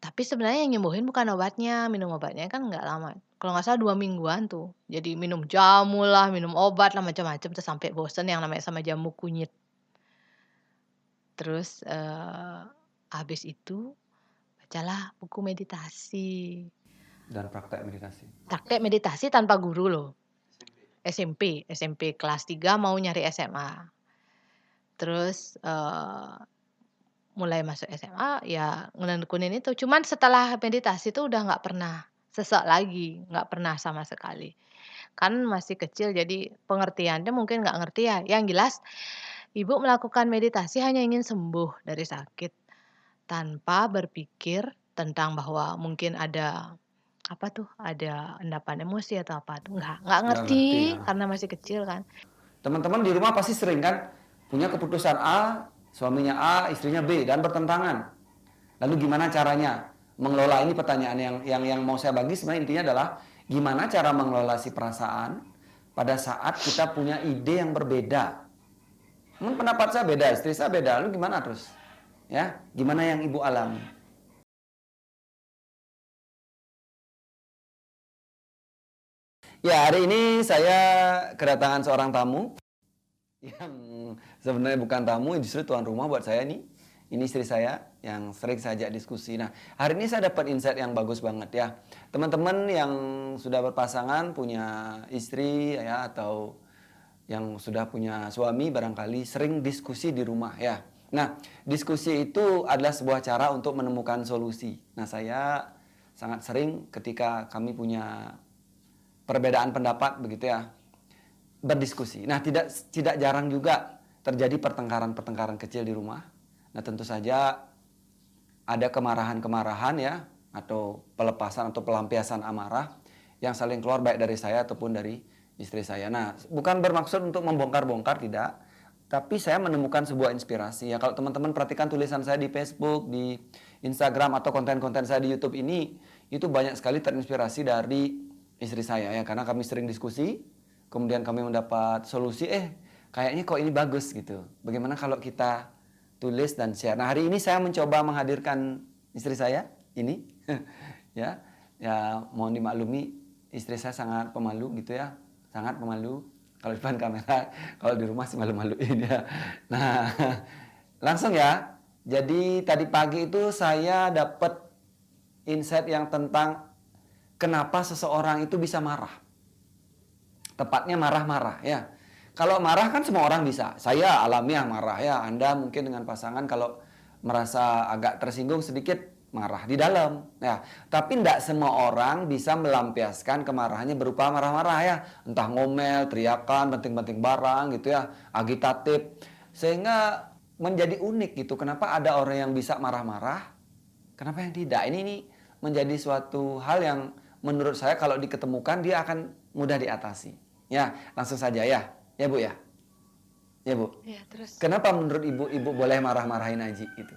Tapi sebenarnya yang nyembuhin bukan obatnya, minum obatnya kan nggak lama, kalau nggak salah 2 mingguan tuh. Jadi minum jamu lah, minum obat lah, macam-macam tuh sampai bosen yang namanya sama jamu kunyit. Terus, habis itu bacalah buku meditasi. Dan praktek meditasi. Praktek meditasi tanpa guru loh, SMP kelas 3 mau nyari SMA. Terus, mulai masuk SMA ya ngenekunin itu, cuman setelah meditasi tuh udah nggak pernah sesek lagi, nggak pernah sama sekali. Kan masih kecil jadi pengertiannya mungkin nggak ngerti ya, yang jelas Ibu melakukan meditasi hanya ingin sembuh dari sakit, tanpa berpikir tentang bahwa mungkin ada, apa tuh, ada endapan emosi atau apa tuh, nggak Nggak ngerti ngerti ya. karena masih kecil kan. Teman-teman di rumah pasti sering kan punya keputusan A, suaminya A, istrinya B dan bertentangan. Lalu gimana caranya mengelola ini pertanyaan yang mau saya bagi sebenarnya intinya adalah gimana cara mengelola si perasaan pada saat kita punya ide yang berbeda. Pendapat saya beda, istri saya beda, lalu gimana terus? Ya, gimana yang ibu alami? Ya, hari ini saya kedatangan seorang tamu yang sebenarnya bukan tamu, justru tuan rumah buat saya nih. Ini istri saya yang sering saya ajak diskusi. Nah, hari ini saya dapat insight yang bagus banget ya. Teman-teman yang sudah berpasangan, punya istri ya atau yang sudah punya suami barangkali sering diskusi di rumah ya. Nah, diskusi itu adalah sebuah cara untuk menemukan solusi. Nah, saya sangat sering ketika kami punya perbedaan pendapat begitu ya, berdiskusi. Nah, tidak jarang juga terjadi pertengkaran-pertengkaran kecil di rumah. Nah, tentu saja ada kemarahan-kemarahan ya atau pelepasan atau pelampiasan amarah yang saling keluar baik dari saya ataupun dari istri saya. Nah, bukan bermaksud untuk membongkar-bongkar tidak, tapi saya menemukan sebuah inspirasi. Ya, kalau teman-teman perhatikan tulisan saya di Facebook, di Instagram atau konten-konten saya di YouTube ini, itu banyak sekali terinspirasi dari istri saya ya, karena kami sering diskusi, kemudian kami mendapat solusi, kayaknya kok ini bagus gitu. Bagaimana kalau kita tulis dan share. Nah, hari ini saya mencoba menghadirkan istri saya ini ya. Ya, mohon dimaklumi istri saya sangat pemalu gitu ya. Sangat pemalu kalau di depan kamera, kalau di rumah sih malu-maluin ya. Nah, langsung ya. Jadi tadi pagi itu saya dapat insight yang tentang kenapa seseorang itu bisa marah. Tepatnya marah-marah ya. Kalau marah kan semua orang bisa. Saya alamiah marah ya. Anda mungkin dengan pasangan kalau merasa agak tersinggung sedikit marah di dalam ya. Tapi tidak semua orang bisa melampiaskan kemarahannya berupa marah-marah ya. Entah ngomel, teriakan, penting-penting barang gitu ya, agitatif. Sehingga menjadi unik gitu. Kenapa ada orang yang bisa marah-marah? Kenapa yang tidak? Ini menjadi suatu hal yang menurut saya kalau diketemukan dia akan mudah diatasi. Ya, langsung saja ya. Ya, Bu ya. Ya, Bu. Ya terus, Kenapa menurut Ibu Ibu boleh marah-marahin Aji gitu?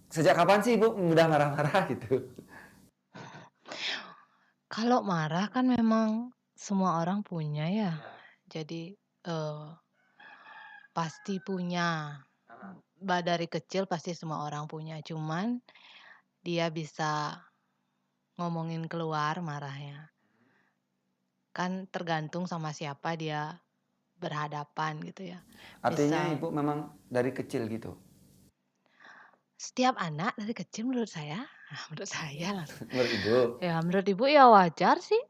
Sejak kapan sih Ibu mudah marah-marah gitu? kalau marah kan memang semua orang punya ya. Jadi, pasti punya, dari kecil pasti semua orang punya, cuman dia bisa ngomongin keluar marahnya. Kan tergantung sama siapa dia berhadapan gitu ya. Artinya Misal Ibu memang dari kecil gitu. setiap anak dari kecil menurut saya, menurut saya langsung, Menurut Ibu. ya menurut Ibu ya wajar sih,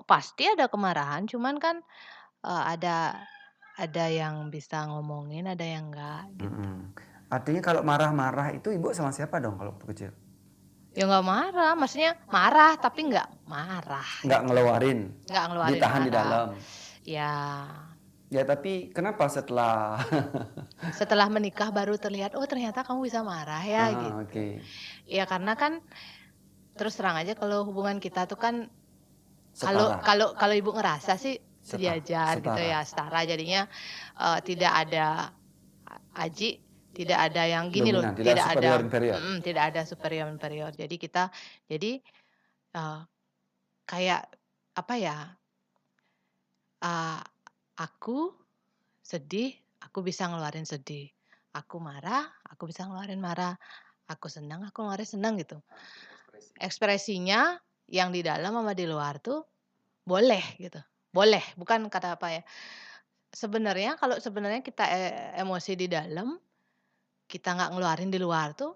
pasti ada kemarahan cuman kan, ada yang bisa ngomongin, ada yang enggak gitu. Mm-mm. Artinya kalau marah-marah itu Ibu sama siapa dong kalau waktu kecil? Ya nggak marah, maksudnya marah tapi nggak marah Nggak gitu, ngeluarin, nggak ngeluarin ditahan di marah. dalam. Ya Ya tapi kenapa setelah setelah menikah baru terlihat, "Oh ternyata kamu bisa marah ya," ah, gitu. oke. Ya karena kan terus terang aja kalau hubungan kita tuh kan kalau Setara. kalau kalau Ibu ngerasa sih sejajar gitu Setara. ya, setara jadinya, tidak ada Aji, tidak ada yang gini loh, Dominan, tidak tidak superior ada inferior. tidak ada superior-inferior. Jadi kita jadi, eee, kayak apa ya, eee, aku sedih, aku bisa ngeluarin sedih. Aku marah, aku bisa ngeluarin marah. Aku senang, aku ngeluarin senang gitu. Ekspresinya yang di dalam sama di luar tuh boleh gitu, boleh, bukan kata apa ya, sebenarnya kalau sebenarnya kita emosi di dalam, kita nggak ngeluarin di luar tuh,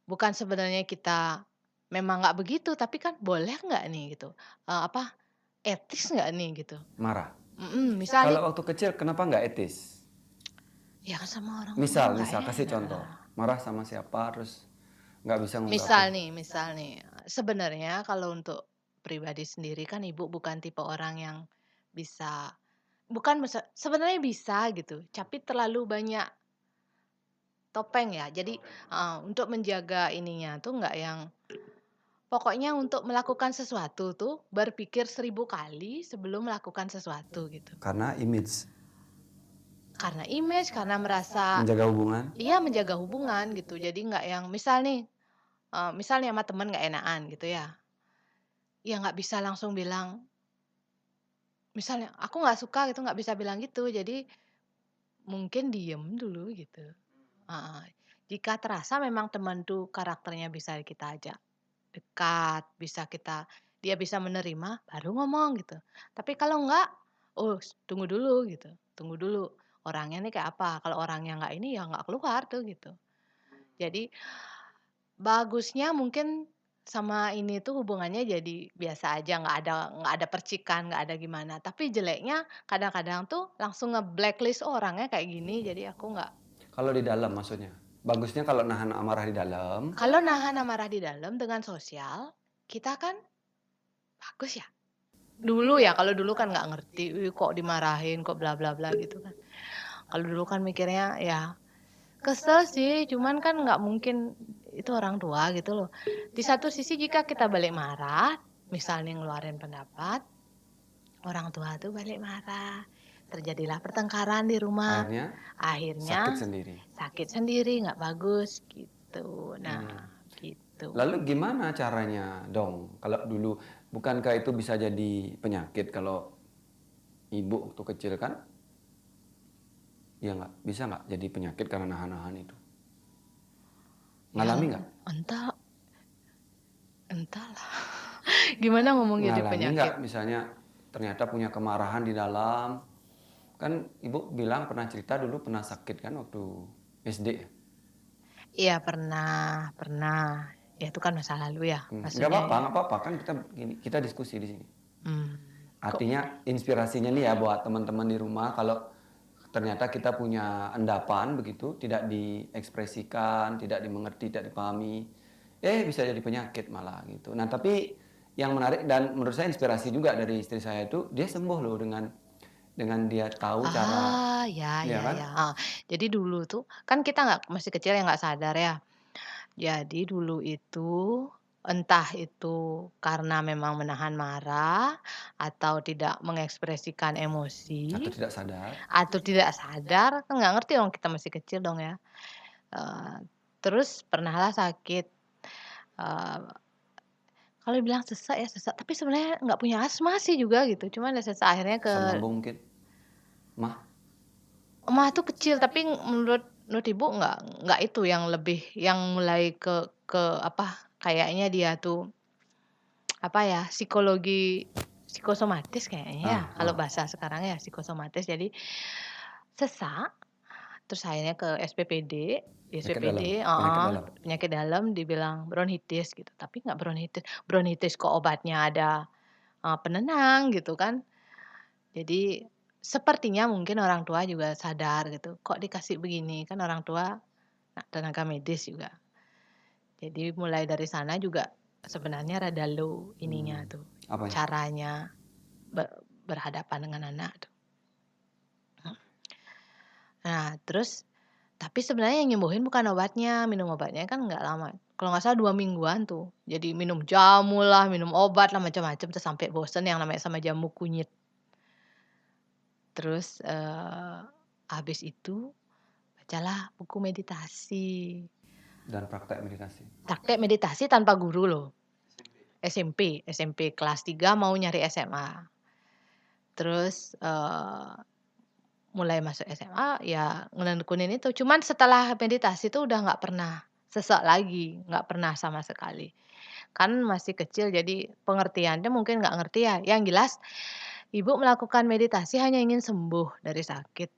bukan sebenarnya kita memang nggak begitu, tapi kan boleh nggak nih gitu, apa, etis nggak nih gitu. Marah. Misal nih, Kalau waktu kecil kenapa nggak etis? ya kan sama orang tua Misal, nggak misal kasih contoh. enak. Marah sama siapa terus nggak bisa ngungkapin. Misal nih, sebenarnya kalau untuk pribadi sendiri kan ibu bukan tipe orang yang bisa, bukan sebenarnya bisa gitu, tapi terlalu banyak topeng ya. Jadi untuk menjaga ininya tuh nggak yang pokoknya untuk melakukan sesuatu tuh berpikir 1000 kali sebelum melakukan sesuatu gitu. Karena image, Karena image, karena merasa menjaga hubungan. iya menjaga hubungan gitu. Jadi nggak yang misal nih, misal nih sama temen nggak enakan gitu ya, ya nggak bisa langsung bilang, misalnya, "Aku nggak suka," gitu, nggak bisa bilang gitu. Jadi mungkin diem dulu gitu, heeh. Jika terasa memang teman tuh karakternya bisa kita ajak dekat, dia bisa menerima, baru ngomong gitu. Tapi kalau enggak, oh tunggu dulu gitu, tunggu dulu, orangnya nih kayak apa, kalau orangnya nggak ini, ya nggak keluar tuh gitu. Jadi bagusnya mungkin sama ini tuh hubungannya jadi biasa aja, nggak ada percikan, nggak ada gimana. Tapi jeleknya kadang-kadang tuh langsung nge-blacklist, "Oh, orangnya kayak gini," jadi aku nggak. Kalau di dalam maksudnya. Bagusnya kalau nahan amarah di dalam. Kalau nahan amarah di dalam dengan sosial, kita kan bagus ya. Dulu ya, kalau dulu kan nggak ngerti, kok dimarahin, kok bla bla bla gitu kan. Kalau dulu kan mikirnya ya kesel sih, cuman kan nggak mungkin, itu orang tua gitu loh. Di satu sisi jika kita balik marah, misalnya ngeluarin pendapat, orang tua tuh balik marah. Terjadilah pertengkaran di rumah, Akhirnya sakit akhirnya sendiri. sakit sendiri, nggak bagus gitu. Nah, Hmm. gitu. Lalu gimana caranya dong? Kalau dulu, bukankah itu bisa jadi penyakit kalau ibu waktu kecil kan? Ya nggak, bisa nggak jadi penyakit karena nahan-nahan itu? Ya Ngalami nggak? entah entahlah. Gimana ngomong jadi Ngalami nggak penyakit? misalnya ternyata punya kemarahan di dalam? Kan ibu bilang pernah cerita dulu pernah sakit kan waktu SD ya? Iya pernah pernah. Ya itu kan masa lalu ya, Nggak maksudnya apa-apa, ya. nggak apa-apa kan kita gini, kita diskusi di sini. Mmm, kok Artinya inspirasinya nih ya buat teman-teman di rumah kalau ternyata kita punya endapan begitu, tidak diekspresikan, tidak dimengerti, tidak dipahami, bisa jadi penyakit malah gitu. Nah tapi yang menarik dan menurut saya inspirasi juga dari istri saya itu dia sembuh loh dengan dia tahu cara, ya ya ya kan? ya, heeh. Jadi dulu tuh, kan kita nggak masih kecil ya nggak sadar ya. Jadi dulu itu, entah itu karena memang menahan marah, atau tidak mengekspresikan Atau emosi, tidak sadar. atau tidak sadar, kan nggak ngerti dong kita masih kecil dong ya. Eee, Terus pernahlah sakit, eee, kalau dibilang sesak ya sesak, tapi sebenarnya nggak punya asma sih juga gitu, cuman ya sesak akhirnya ke Asam lambung mungkin, mah. emah tuh kecil, tapi menurut ibu nggak itu yang lebih yang mulai ke apa, kayaknya dia tuh, apa ya, psikosomatis kayaknya ya, Ah, kalau ah. bahasa sekarang ya psikosomatis. Jadi sesak, terus akhirnya ke SPPD, di Penyakit dalam, SPPD penyakit heeh, dalam. penyakit dalam dibilang bronkitis gitu, tapi nggak bronkitis bronkitis kok obatnya ada, penenang gitu kan. Jadi sepertinya mungkin orang tua juga sadar gitu, kok dikasih begini, kan orang tua tenaga medis juga. Jadi mulai dari sana juga sebenarnya rada low ininya tuh, Apanya? caranya berhadapan dengan anak tuh. Nah terus, tapi sebenarnya yang nyembuhin bukan obatnya, minum obatnya kan nggak lama, kalau nggak salah 2 mingguan tuh. Jadi minum jamu lah, minum obat lah, macam-macam tuh sampai bosen yang namanya sama jamu kunyit. Terus, habis itu bacalah buku meditasi. Dan praktek meditasi. Praktek meditasi tanpa guru loh, SMP kelas 3 mau nyari SMA. Terus, mulai masuk SMA ya ngenekunin itu, cuman setelah meditasi tuh udah nggak pernah sesek lagi, nggak pernah sama sekali. Kan masih kecil jadi pengertiannya mungkin nggak ngerti ya. Yang jelas ibu melakukan meditasi hanya ingin sembuh dari sakit,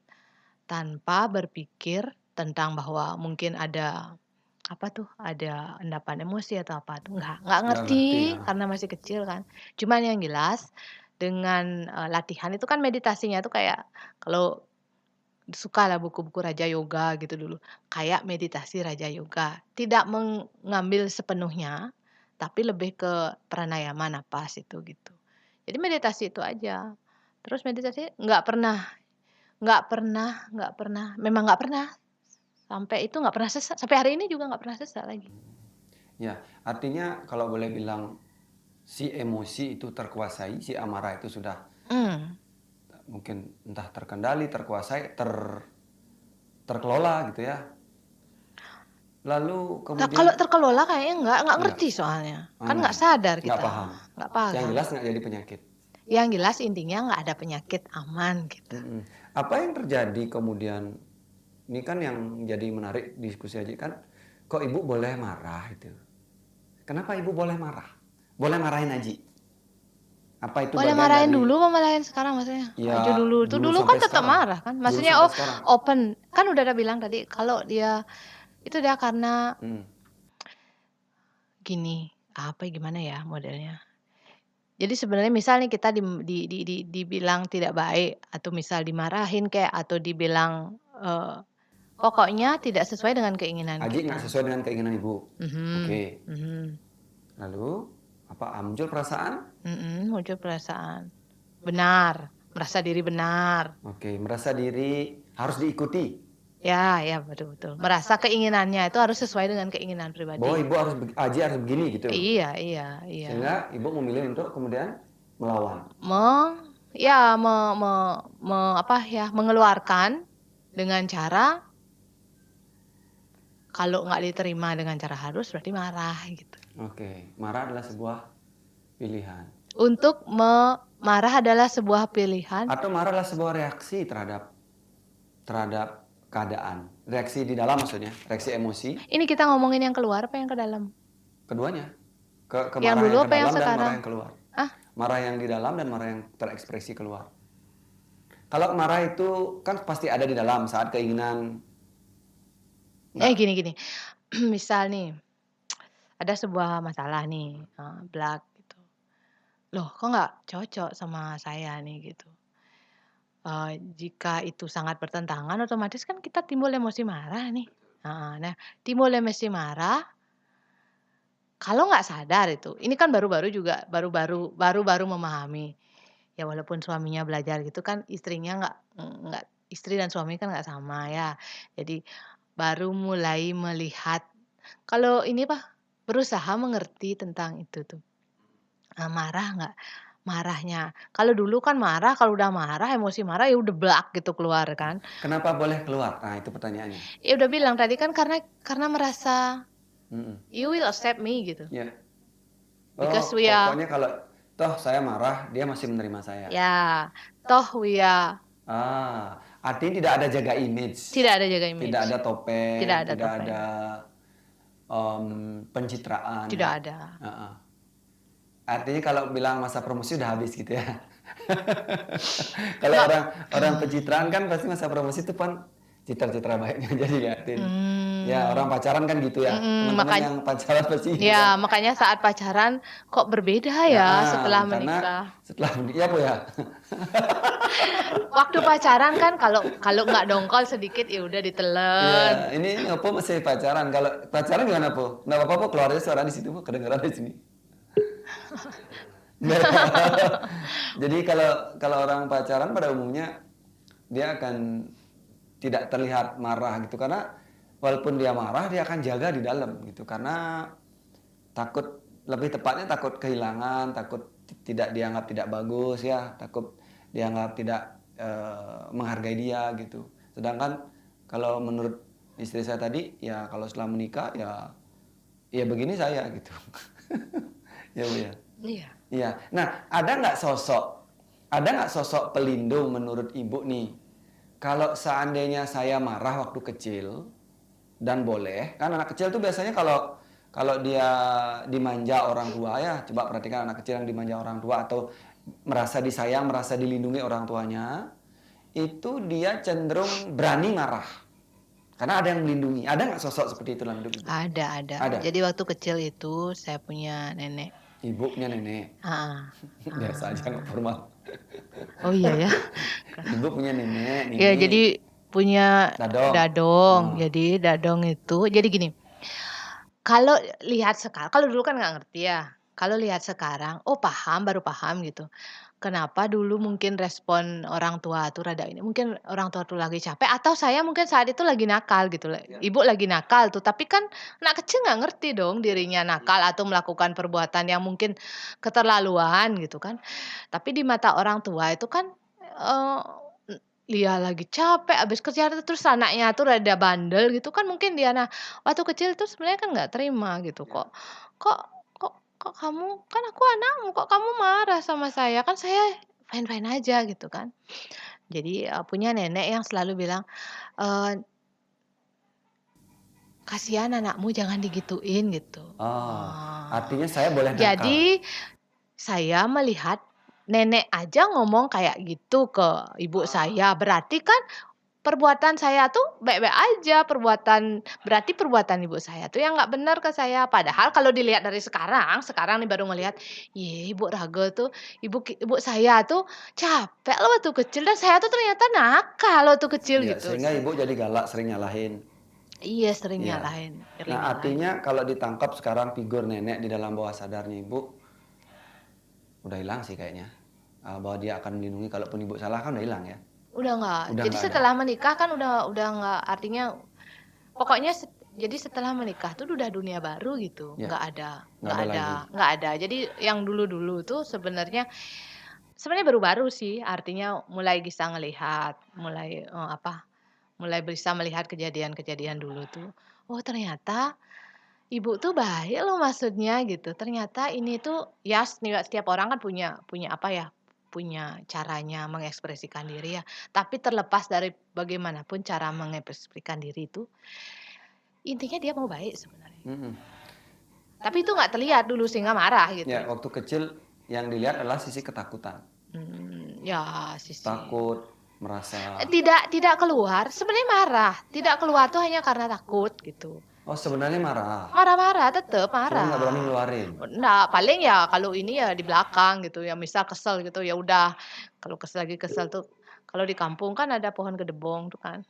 tanpa berpikir tentang bahwa mungkin ada, apa tuh, ada endapan emosi atau apa tuh, nggak Nggak ngerti ya. ngerti karena masih kecil kan. Cuman yang jelas dengan, latihan itu kan meditasinya tuh kayak kalau sukalah buku-buku Raja Yoga gitu dulu, kayak meditasi Raja Yoga. Tidak mengambil sepenuhnya, tapi lebih ke pranayama napas itu gitu. Jadi meditasi itu aja. Terus meditasi nggak pernah, memang nggak pernah, sampai itu nggak pernah sesat, sampai hari ini juga nggak pernah sesat lagi. Ya, artinya kalau boleh bilang si emosi itu terkuasai, si amarah itu sudah Mmm. mungkin entah terkendali, terkuasai, terkelola gitu ya. Lalu Kalau kemudian terkelola kayaknya nggak ya, ngerti soalnya, kan hmm, nggak sadar nggak kita, paham. nggak Yang paham. jelas nggak jadi penyakit. Yang jelas intinya nggak ada penyakit, aman gitu. Mm-mm. Apa yang terjadi kemudian? Ini kan yang jadi menarik diskusi aja kan, kok ibu boleh marah itu? Kenapa ibu boleh marah? Boleh marahin Aji? Apa itu Boleh bagian marahin dari dulu apa marahin sekarang maksudnya? Aja ya dulu, itu dulu dulu kan sampai tetap sekarang? marah kan? Dulu Maksudnya, sampai oh, sekarang? open, kan udah ada bilang tadi kalau dia itu dia karena Hmm. gini, apa ya, gimana ya modelnya. Jadi sebenarnya misal nih kita dibilang tidak baik atau misal dimarahin kayak atau dibilang, pokoknya tidak sesuai dengan keinginan Aji nggak kita. sesuai dengan keinginan ibu. Mhm, Oke. mhm, Lalu apa muncul perasaan? muncul perasaan. Benar, merasa diri benar. Oke, merasa diri harus diikuti. Ya, ya, betul, betul. Merasa keinginannya itu harus sesuai dengan keinginan Bahwa pribadi. ibu harus Aji harus begini gitu. Iya, iya, iya. Sehingga ibu memilih untuk kemudian melawan. Ya, apa ya, mengeluarkan dengan cara kalau nggak diterima dengan cara halus berarti marah gitu. Oke, marah adalah sebuah pilihan. Marah adalah sebuah pilihan. Atau marah adalah sebuah reaksi terhadap keadaan. Reaksi di dalam maksudnya, reaksi emosi. Ini kita ngomongin yang keluar apa yang ke dalam? Keduanya. Ke Yang marah dulu yang ke apa yang dalam dan marah sekarang? yang keluar. Ah, Marah yang di dalam dan marah yang terekspresi keluar. Kalau marah itu kan pasti ada di dalam saat keinginan nggak. gini. Misal nih, ada sebuah masalah nih, gitu. Loh, kok nggak cocok sama saya nih gitu. Jika itu sangat bertentangan otomatis kan kita timbul emosi marah nih. Heeh, nah timbul emosi marah, kalau nggak sadar itu, ini kan baru-baru memahami. Ya walaupun suaminya belajar gitu kan istrinya nggak istri dan suami kan nggak sama ya. Jadi baru mulai melihat kalau ini berusaha mengerti tentang itu tuh. Marah nggak? Marahnya. Kalau dulu kan marah, kalau udah marah, emosi marah, ya udah blak gitu keluar kan. Kenapa boleh keluar? Nah, itu pertanyaannya. Ya udah bilang tadi kan karena merasa, Mm-mm. "You will accept me," gitu. Ya. Because Oh, we are pokoknya kalau toh saya marah, dia masih menerima saya. ya, toh we are Artinya tidak ada jaga image, tidak ada jaga tidak image, ada tidak topeng, ada tidak topeng, ada pencitraan tidak ya. ada. Uh-uh. Artinya kalau bilang masa promosi udah habis gitu ya. Kalau Nggak orang pencitraan kan pasti masa promosi itu kan citra-citra baiknya jadi liatin. Ya orang pacaran kan gitu ya. Teman-teman yang pacaran pasti gitu kan. ya makanya saat pacaran kok berbeda Ya, ya setelah karena menikah. setelah ya Bu ya. Waktu pacaran kan kalau kalau nggak dongkol sedikit ya udah Iya, ditelan. ini Opo masih pacaran. Kalau pacaran gimana Po? Nggak apa-apa Po, keluar aja suara di situ Po, kedengeran di sini. Jadi kalau orang pacaran pada umumnya dia akan tidak terlihat marah gitu karena walaupun dia marah dia akan jaga di dalam gitu karena takut lebih tepatnya takut kehilangan, takut tidak dianggap tidak bagus ya, takut dianggap tidak menghargai dia gitu. Sedangkan kalau menurut istri saya tadi ya kalau setelah menikah ya begini saya gitu. Ya Bu ya. Iya. Iya. Nah, ada nggak sosok pelindung menurut ibu nih? Kalau seandainya saya marah waktu kecil, Dan boleh, kan anak kecil tuh biasanya kalau kalau dia dimanja orang tua ya, coba perhatikan anak kecil yang dimanja orang tua atau merasa disayang, merasa dilindungi orang tuanya, itu dia cenderung berani marah. Karena ada yang melindungi. Ada nggak sosok seperti itu dalam hidup ibu? Ada. Ada. Jadi waktu kecil itu saya punya nenek. Ibu punya nenek. Heeh, Biasa aja nggak formal. oh iya ya? Ibu punya nenek, Ya Nini, jadi punya Dadong. dadong. Oh, Jadi dadong itu jadi gini, kalau lihat sekarang kalau dulu kan nggak ngerti ya. Kalau lihat sekarang, oh paham, baru paham gitu. Kenapa dulu mungkin respon orang tua tuh rada ini, mungkin orang tua tuh lagi capek atau saya mungkin saat itu lagi nakal gitu, ibu lagi nakal tuh, tapi kan anak kecil nggak ngerti dong dirinya nakal atau melakukan perbuatan yang mungkin keterlaluan gitu kan. Tapi di mata orang tua itu kan, eee, dia lagi capek habis kerja terus anaknya tuh rada bandel gitu kan mungkin dia waktu kecil tuh sebenarnya kan nggak terima gitu, kok kok kok kok kamu kan aku anakmu, kok kamu marah sama saya? Kan saya fine-fine aja gitu kan. Jadi, punya nenek yang selalu bilang, eee, "Kasihan anakmu jangan digituin," gitu. oh, Oh. artinya saya boleh nakal. Jadi saya melihat nenek aja ngomong kayak gitu ke ibu saya, berarti kan perbuatan saya tuh baik-baik aja, berarti perbuatan ibu saya tuh yang nggak benar ke saya. Padahal kalau dilihat dari sekarang nih baru ngelihat, "Ye, Ibu Rage tuh, ibu saya tuh capek loh waktu kecil dan saya tuh ternyata nakal waktu kecil," Ya, gitu. sehingga ibu jadi galak, sering nyalahin. Iya, sering Iya. nyalahin, sering Nah, nyalahin. artinya kalau ditangkap sekarang figur nenek di dalam bawah sadarnya ibu, udah hilang sih kayaknya. Bahwa dia akan melindungi kalaupun ibu salah kan udah hilang ya? Udah nggak. Udah Jadi nggak ada? setelah menikah kan udah nggak artinya pokoknya jadi setelah menikah tuh udah dunia baru gitu, Ya, nggak nggak ada ada lagi. nggak ada. Jadi yang dulu-dulu tuh sebenarnya baru-baru sih, artinya mulai bisa ngelihat, mulai bisa melihat kejadian-kejadian dulu tuh, oh ternyata ibu tuh baik loh maksudnya gitu, ternyata ini tuh ya setiap orang kan punya punya apa ya, punya caranya mengekspresikan diri ya, tapi terlepas dari bagaimanapun cara mengekspresikan diri itu, intinya dia mau baik sebenarnya. Mhm. Tapi itu nggak terlihat dulu sehingga marah gitu. Ya, waktu kecil yang dilihat adalah sisi ketakutan. Ya sisi Takut, merasa, tidak keluar, sebenarnya marah, tidak keluar tuh hanya karena takut gitu. oh sebenarnya marah, Marah-marah, tetep cuma nggak berani marah. ngeluarin. Enggak, paling ya kalau ini ya di belakang gitu ya, misal kesel gitu, ya udah kalau lagi kesel tuh kalau di kampung kan ada pohon gedebong tuh kan,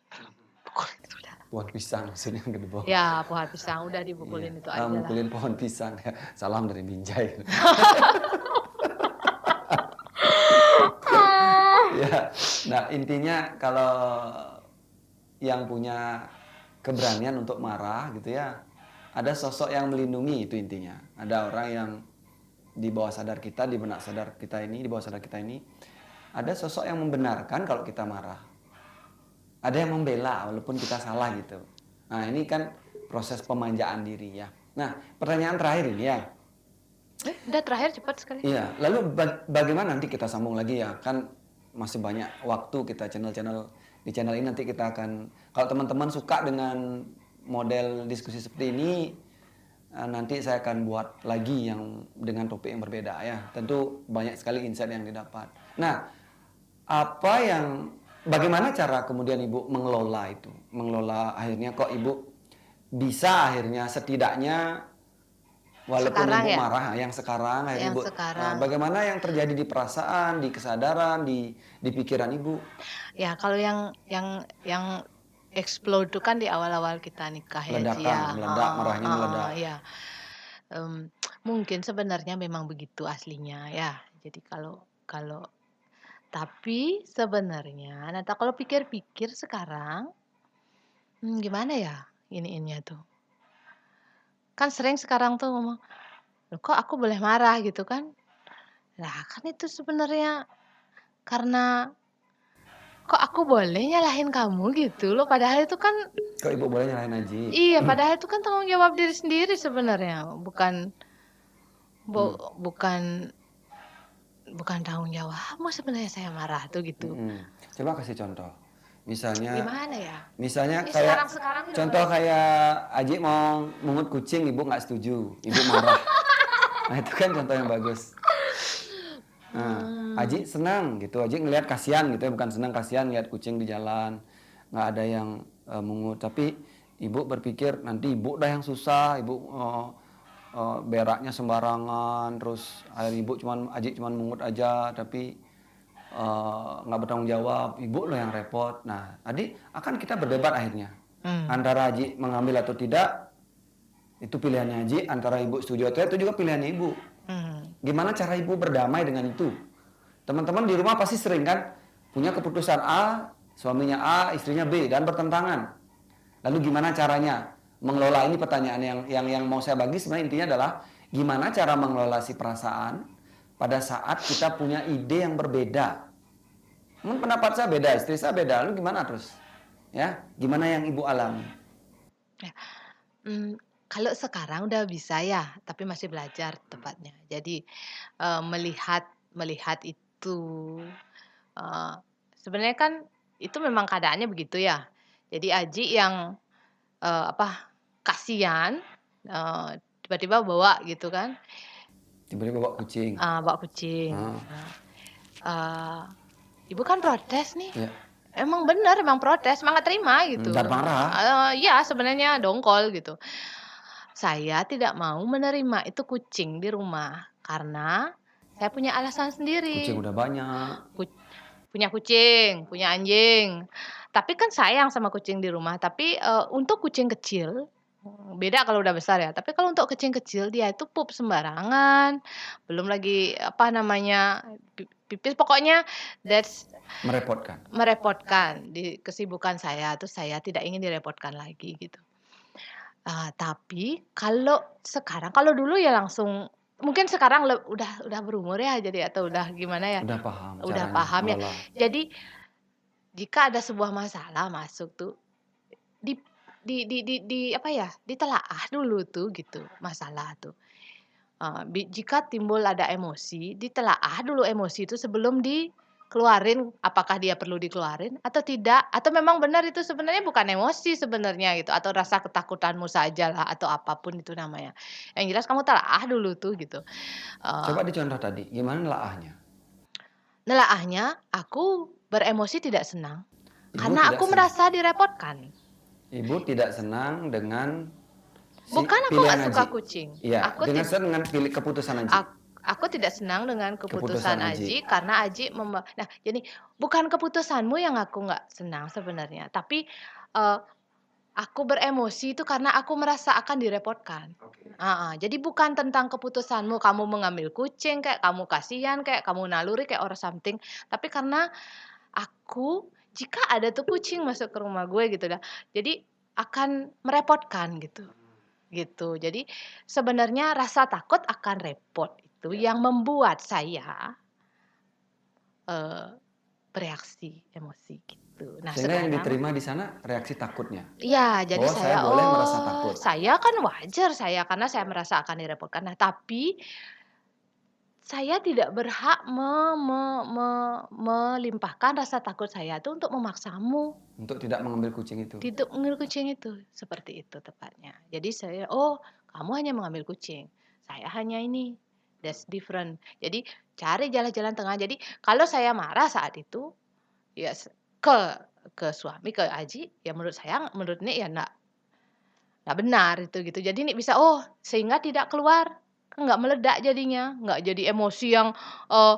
pukulin itu udah. Pohon pisang maksudnya yang gede bawah. Ya pohon pisang udah Iya, dipukulin itu aja lah. mukulin pohon pisang ya. Salam dari Binjai. Ya, nah intinya kalau yang punya keberanian untuk marah gitu ya, ada sosok yang melindungi itu intinya. Ada orang yang di bawah sadar kita, di benak sadar kita ini, di bawah sadar kita ini, ada sosok yang membenarkan kalau kita marah. Ada yang membela walaupun kita salah gitu. Nah ini kan proses pemanjaan diri ya. Nah pertanyaan terakhir ini ya. Udah terakhir cepat sekali. Iya, lalu bagaimana nanti kita sambung lagi ya? Kan masih banyak waktu kita di channel ini nanti kita akan kalau teman-teman suka dengan model diskusi seperti ini nanti saya akan buat lagi yang dengan topik yang berbeda ya. Tentu banyak sekali insight yang didapat. Nah, bagaimana cara kemudian Ibu mengelola itu? Mengelola akhirnya kok Ibu bisa akhirnya setidaknya walaupun Sekarang ibu ya, marah, yang sekarang akhirnya yang ibu, sekarang. bagaimana yang terjadi di perasaan, di kesadaran, di pikiran ibu? Ya kalau yang explode itu kan di awal-awal kita nikah ya, Ci, Ledakan, ya, meledak, heeh marahnya heeh, meledak. iya. Mungkin sebenarnya memang begitu aslinya ya. Jadi kalau kalau tapi sebenarnya kalau pikir-pikir sekarang, gimana ya iniinnya tuh, kan sering sekarang tuh ngomong, "Loh kok aku boleh marah?" Gitu kan. Lah kan itu sebenarnya karena, "Kok aku boleh nyalahin kamu?" Gitu loh, padahal itu kan Kok ibu boleh nyalahin Aji? iya, padahal itu kan tanggung jawab diri sendiri sebenarnya, bukan Hmm, bukan bukan tanggung jawabmu sebenarnya saya marah tuh gitu. mm-mm. Coba kasih contoh. Misalnya, Gimana ya? misalnya Ya kayak sekarang-sekarang udah contoh kayak Aji mau mungut kucing, ibu nggak setuju, ibu marah. Nah itu kan contoh yang bagus. Nah, Aji hmm, senang gitu, Aji ngelihat kasihan gitu ya, bukan senang, kasihan lihat kucing di jalan, nggak ada yang mungut. Tapi ibu berpikir nanti ibu dah yang susah, ibu beraknya sembarangan, terus akhirnya ibu Aji cuman mungut aja, tapi nggak bertanggung jawab, ibu loh yang repot. Nah, tadi akan kita berdebat akhirnya hmm, antara Aji mengambil atau tidak, itu pilihannya Aji, antara ibu setuju atau tidak, itu juga pilihannya ibu. hmm. Gimana cara ibu berdamai dengan itu? Teman-teman di rumah pasti sering kan punya keputusan A, suaminya A, istrinya B, dan bertentangan. Lalu gimana caranya mengelola ini? Pertanyaan yang mau saya bagi sebenarnya intinya adalah gimana cara mengelola si perasaan pada saat kita punya ide yang berbeda. Pendapat saya beda, istri saya beda, lalu gimana terus? Ya, gimana yang ibu alami? Ya, mmm, kalau sekarang udah bisa ya, tapi masih belajar tepatnya. Jadi, melihat melihat itu, eee, sebenarnya kan itu memang keadaannya begitu ya. Jadi Aji yang, apa, kasihan, tiba-tiba bawa gitu kan, Tiba-tiba bawa kucing. bawa kucing. Ah, Nah, eee, ibu kan protes nih. ya. Emang bener, emang protes, emang nggak terima Dan gitu. marah. Iya sebenarnya dongkol gitu. Saya tidak mau menerima itu kucing di rumah, karena saya punya alasan Kucing sendiri. udah banyak. Ku punya kucing, punya anjing, tapi kan sayang sama kucing di rumah. Tapi, untuk kucing kecil, beda kalau udah besar ya, tapi kalau untuk kucing kecil dia itu pup sembarangan, belum lagi apa namanya, pipis, pokoknya that's Merepotkan. merepotkan di kesibukan saya, terus saya tidak ingin direpotkan lagi gitu. Tapi kalau dulu ya langsung mungkin sekarang udah berumur ya jadi atau udah gimana ya, Udah paham udah caranya paham ya. ngelola. Jadi jika ada sebuah masalah masuk tuh di apa ya, ditelaah dulu tuh gitu masalah tuh. Jika timbul ada emosi, ditelaah dulu emosi itu sebelum dikeluarin, apakah dia perlu dikeluarin atau tidak, atau memang benar itu sebenarnya bukan emosi sebenarnya gitu, atau rasa ketakutanmu sajalah atau apapun itu namanya. Yang jelas kamu telaah dulu tuh gitu. Eee, Coba dicontoh tadi, gimana nelaahnya? Nelaahnya aku beremosi tidak senang, Ibu karena tidak aku senang. merasa direpotkan. Ibu tidak senang dengan si Bukan aku pilihan nggak suka Aji. kucing, Iya, dengan pilih keputusan Aji. Aku tidak senang dengan keputusan Keputusan Aji, Aji. karena Aji nah, jadi bukan keputusanmu yang aku nggak senang sebenarnya, tapi, eee, aku beremosi itu karena aku merasa akan direpotkan. Oke. Heeh, jadi bukan tentang keputusanmu, kamu mengambil kucing kayak, kamu kasihan kayak, kamu naluri kayak or something, tapi karena aku jika ada tuh kucing masuk ke rumah gue gitu dah, jadi akan merepotkan gitu. Gitu. Jadi sebenarnya rasa takut akan repot itu Ya. yang membuat saya, eee, bereaksi emosi gitu. Nah Sehingga yang sekarang diterima di sana reaksi takutnya. iya, jadi Bahwa saya saya, boleh merasa takut. saya kan wajar saya karena saya merasa akan direpotkan. Nah tapi saya tidak berhak melimpahkan rasa takut saya itu untuk memaksamu. Untuk tidak mengambil kucing itu. Untuk mengambil kucing itu, seperti itu tepatnya. Jadi saya, "Oh, kamu hanya mengambil kucing, saya hanya ini, that's different." Jadi cari jalan-jalan tengah. Jadi kalau saya marah saat itu, ya ke suami, ke Aji, ya menurut Nik ya nggak benar itu gitu. Jadi Nik bisa, oh sehingga tidak keluar, kan nggak meledak jadinya, nggak jadi emosi yang, eee,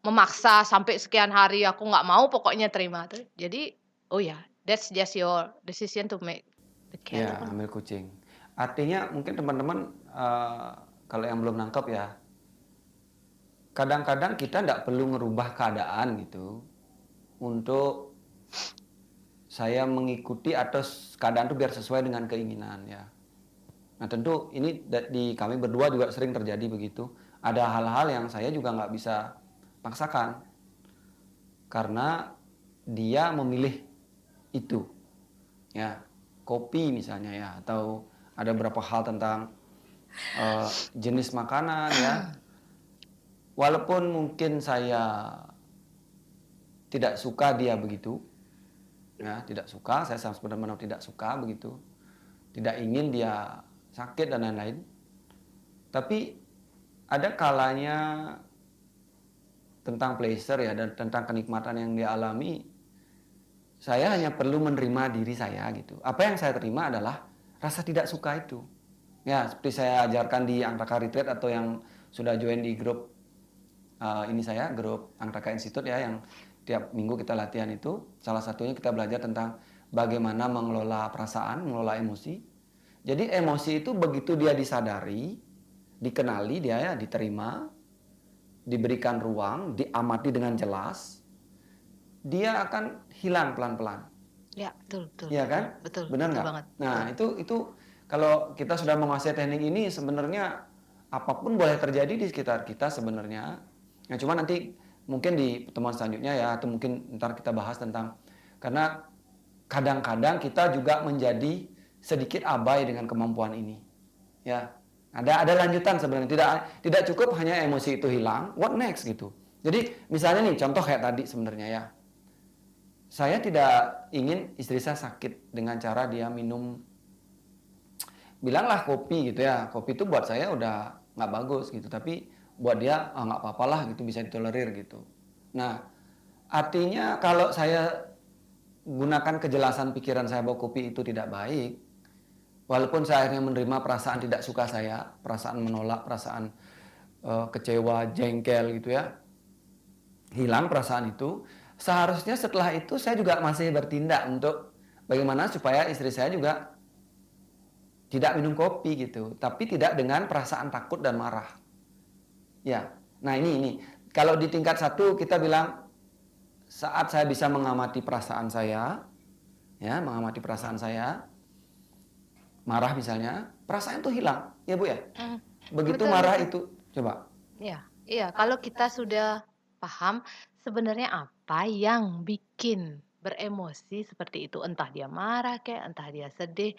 memaksa sampai sekian hari aku nggak mau pokoknya terima tuh. Jadi, oh ya, that's just your decision to make the cat Ya, apa ambil kucing. Artinya mungkin teman-teman kalau yang belum nangkep ya, kadang-kadang kita nggak perlu ngerubah keadaan gitu untuk saya mengikuti atau keadaan itu biar sesuai dengan keinginan ya. Nah tentu ini di kami berdua juga sering terjadi begitu. Ada hal-hal yang saya juga nggak bisa paksakan karena dia memilih itu. Ya, kopi misalnya ya, atau ada beberapa hal tentang jenis makanan ya. Walaupun mungkin saya tidak suka dia begitu, ya, tidak suka, saya benar-benar tidak suka begitu, tidak ingin dia sakit dan lain-lain. Tapi ada kalanya tentang pleasure ya dan tentang kenikmatan yang dia alami, saya hanya perlu menerima diri saya gitu. Apa yang saya terima adalah rasa tidak suka itu. Ya, seperti saya ajarkan di Angtaka Retreat atau yang sudah join di grup ini saya, grup Angtaka Institute ya, yang tiap minggu kita latihan itu. Salah satunya kita belajar tentang bagaimana mengelola perasaan, mengelola emosi. Jadi emosi itu begitu dia disadari, dikenali dia ya, diterima, diberikan ruang, diamati dengan jelas, dia akan hilang pelan-pelan. Ya, betul betul Iya betul kan? betul Benar betul nggak? banget, betul. Nah, itu kalau kita sudah menguasai teknik ini sebenarnya apapun boleh terjadi di sekitar kita sebenarnya. Nah, cuma nanti mungkin di pertemuan selanjutnya ya atau mungkin ntar kita bahas tentang karena kadang-kadang kita juga menjadi sedikit abai dengan kemampuan ini. Ya. Ada lanjutan sebenarnya. Tidak cukup hanya emosi itu hilang, what next gitu. Jadi misalnya nih contoh kayak tadi sebenarnya ya. Saya tidak ingin istri saya sakit dengan cara dia minum, bilanglah kopi gitu ya. Kopi itu buat saya udah nggak bagus gitu, tapi buat dia nggak apa-apalah gitu, bisa ditolerir gitu. Nah, artinya kalau saya gunakan kejelasan pikiran saya bahwa kopi itu tidak baik, walaupun saya akhirnya menerima perasaan tidak suka saya, perasaan menolak, perasaan kecewa, jengkel gitu ya, hilang perasaan itu, seharusnya setelah itu saya juga masih bertindak untuk bagaimana supaya istri saya juga tidak minum kopi gitu, tapi tidak dengan perasaan takut dan marah. Ya, nah ini. Kalau di tingkat satu kita bilang saat saya bisa mengamati perasaan saya, ya mengamati perasaan saya, marah misalnya, perasaan itu hilang, ya Bu ya. Mmm, Begitu betul marah betul. itu, coba. Iya iya, kalau kita sudah paham sebenarnya apa yang bikin beremosi seperti itu, entah dia marah kek, entah dia sedih,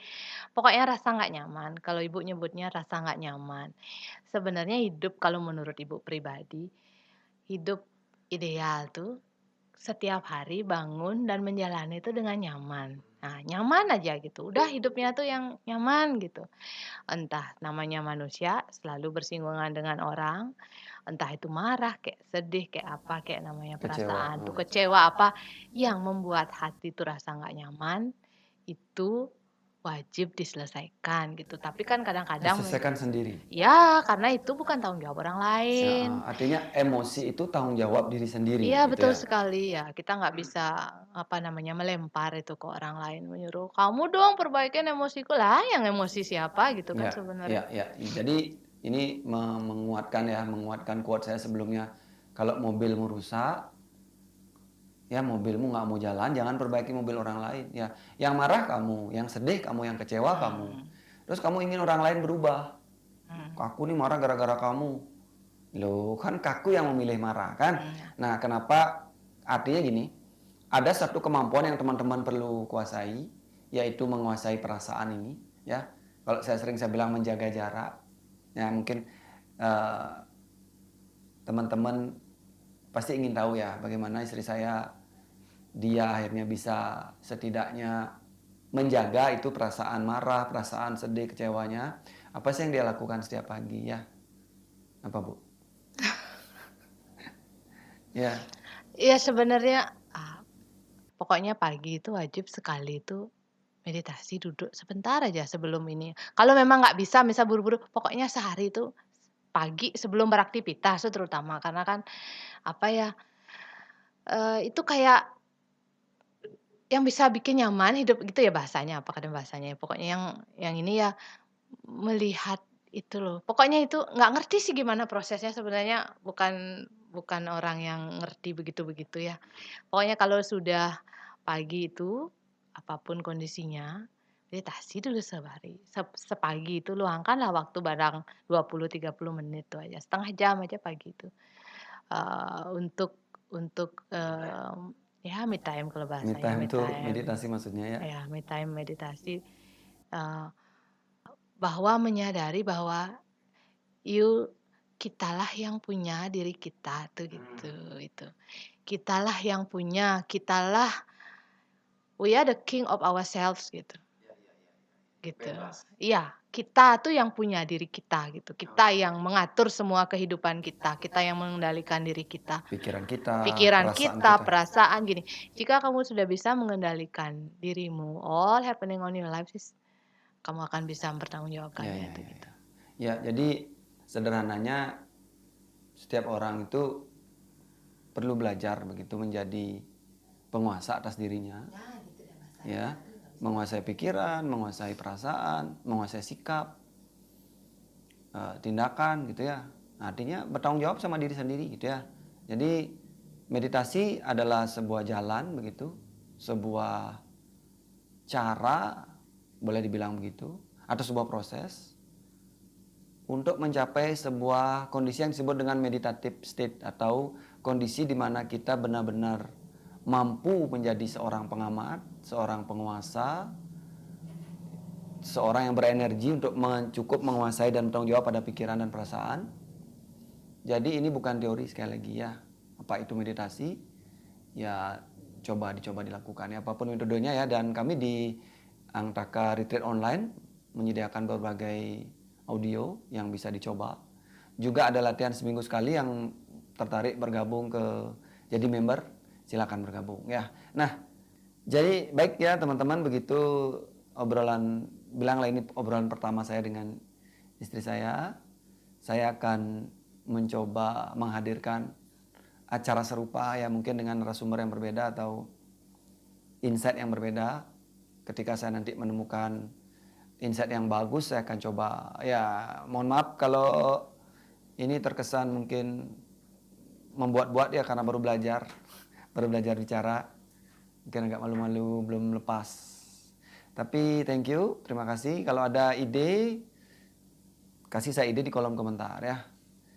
pokoknya rasa nggak nyaman, kalau Ibu nyebutnya rasa nggak nyaman. Sebenarnya hidup kalau menurut Ibu pribadi, hidup ideal tuh setiap hari bangun dan menjalani itu dengan nyaman. Nah, nyaman aja gitu, udah hidupnya tuh yang nyaman gitu. Entah namanya manusia selalu bersinggungan dengan orang, entah itu marah kek, sedih kek, apa kek namanya Kecewa. perasaan tuh, kecewa apa, yang membuat hati tuh rasa nggak nyaman, itu wajib diselesaikan gitu. Tapi kan kadang-kadang Selesaikan sendiri. ya karena itu bukan tanggung jawab orang Ya, lain. artinya emosi itu tanggung jawab diri sendiri Iya gitu betul ya. sekali ya, kita nggak bisa, apa namanya, melempar itu ke orang lain, menyuruh, "Kamu dong perbaikin emosiku." Lah yang emosi siapa gitu kan Ya, sebenarnya. ya, ya. Jadi ini menguatkan ya, menguatkan quote saya sebelumnya. Kalau mobilmu rusak, ya mobilmu nggak mau jalan, jangan perbaiki mobil orang lain. Ya, yang marah kamu, yang sedih kamu, yang kecewa kamu. Mhm, Terus kamu ingin orang lain berubah. mhm, Aku nih marah gara-gara kamu. Loh, kan kaku yang memilih marah kan? iya, Nah, kenapa? Artinya gini, ada satu kemampuan yang teman-teman perlu kuasai, yaitu menguasai perasaan ini, ya. Kalau saya bilang menjaga jarak, ya mungkin eh, teman-teman pasti ingin tahu ya bagaimana istri saya, dia akhirnya bisa setidaknya menjaga itu perasaan marah, perasaan sedih, kecewanya. Apa sih yang dia lakukan setiap pagi ya? Apa Bu? Ya, iya sebenarnya, pokoknya pagi itu wajib sekali itu meditasi duduk sebentar aja sebelum ini. Kalau memang nggak bisa misal buru-buru, pokoknya sehari itu pagi sebelum beraktivitas itu terutama karena kan apa ya, itu kayak yang bisa bikin nyaman hidup gitu ya bahasanya, apa kadang bahasanya ya, pokoknya yang ini ya melihat itu loh, pokoknya itu nggak ngerti sih gimana prosesnya sebenarnya, bukan bukan orang yang ngerti begitu-begitu ya. Pokoknya kalau sudah pagi itu, apapun kondisinya, meditasi dulu sehari, sepagi itu luangkanlah waktu barang 20, 30 menit tuh aja, setengah jam aja pagi itu, untuk, ya me time kalau me bahasanya time me tuh time, meditasi maksudnya ya. ya me time meditasi, eee, bahwa menyadari bahwa kitalah yang punya diri kita tuh gitu, itu. Kitalah yang punya, kitalah We are the king of ourselves gitu. Ya, ya, ya. Gitu. Bebas. Iya, kita tuh yang punya diri kita gitu. Kita Oke. yang mengatur semua kehidupan kita yang mengendalikan diri kita. Pikiran kita, Pikiran perasaan kita, kita. perasaan gini. Jika kamu sudah bisa mengendalikan dirimu, all happening on your life is kamu akan bisa Ya, mempertanggungjawabkannya ya, itu ya, gitu. ya. Ya, jadi sederhananya setiap orang itu perlu belajar begitu menjadi penguasa atas dirinya. Ya, menguasai pikiran, menguasai perasaan, menguasai sikap, tindakan gitu ya. Artinya bertanggung jawab sama diri sendiri gitu ya. Jadi meditasi adalah sebuah jalan begitu, sebuah cara boleh dibilang begitu, atau sebuah proses untuk mencapai sebuah kondisi yang disebut dengan meditative state atau kondisi di mana kita benar-benar mampu menjadi seorang pengamat, seorang penguasa, seorang yang berenergi untuk cukup menguasai dan bertanggung jawab pada pikiran dan perasaan. Jadi ini bukan teori sekali lagi ya. Apa itu meditasi? Ya dicoba dilakukan ya apapun metodenya ya. Dan kami di Angtaka Retreat Online menyediakan berbagai audio yang bisa dicoba. Juga ada latihan seminggu sekali yang tertarik bergabung jadi member, silakan bergabung ya. Nah, jadi baik ya teman-teman, begitu obrolan, bilanglah ini obrolan pertama saya dengan istri saya. Saya akan mencoba menghadirkan acara serupa ya mungkin dengan narasumber yang berbeda atau insight yang berbeda. Ketika saya nanti menemukan insight yang bagus, saya akan coba. Ya, mohon maaf kalau ini terkesan mungkin membuat-buat ya karena baru belajar bicara. Mungkin agak malu-malu, belum lepas. Tapi thank you, terima kasih. Kalau ada ide, kasih saya ide di kolom komentar ya.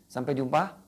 Sampai jumpa.